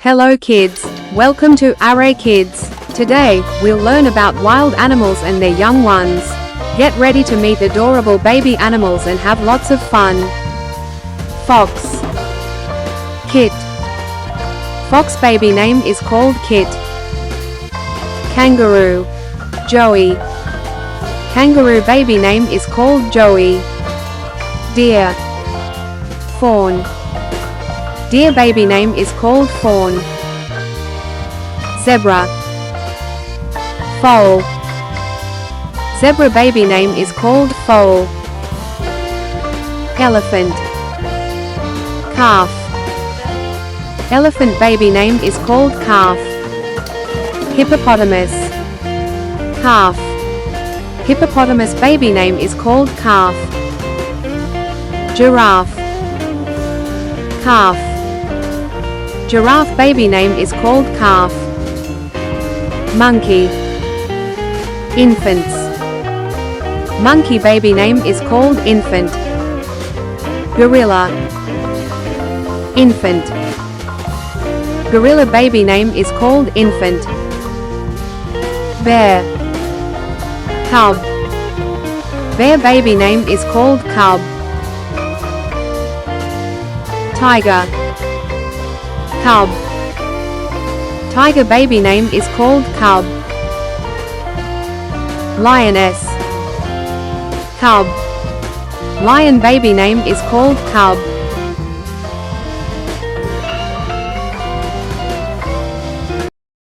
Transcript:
Hello kids, welcome to ARAY Kids. Today, we'll learn about wild animals and their young ones. Get ready to meet adorable baby animals and have lots of fun. Fox. Kit. Fox baby name is called Kit. Kangaroo. Joey. Kangaroo baby name is called Joey. Deer. Fawn. Deer baby name is called Fawn. Zebra. Foal. Zebra baby name is called Foal. Elephant. Calf. Elephant baby name is called Calf. Hippopotamus. Calf. Hippopotamus baby name is called Calf. Giraffe. Calf. Giraffe baby name is called Calf. Monkey. Infants. Monkey baby name is called Infant. Gorilla. Infant. Gorilla baby name is called Infant. Bear. Cub. Bear baby name is called Cub. Tiger. Cub. Tiger baby name is called Cub. Lioness. Cub. Lion baby name is called Cub.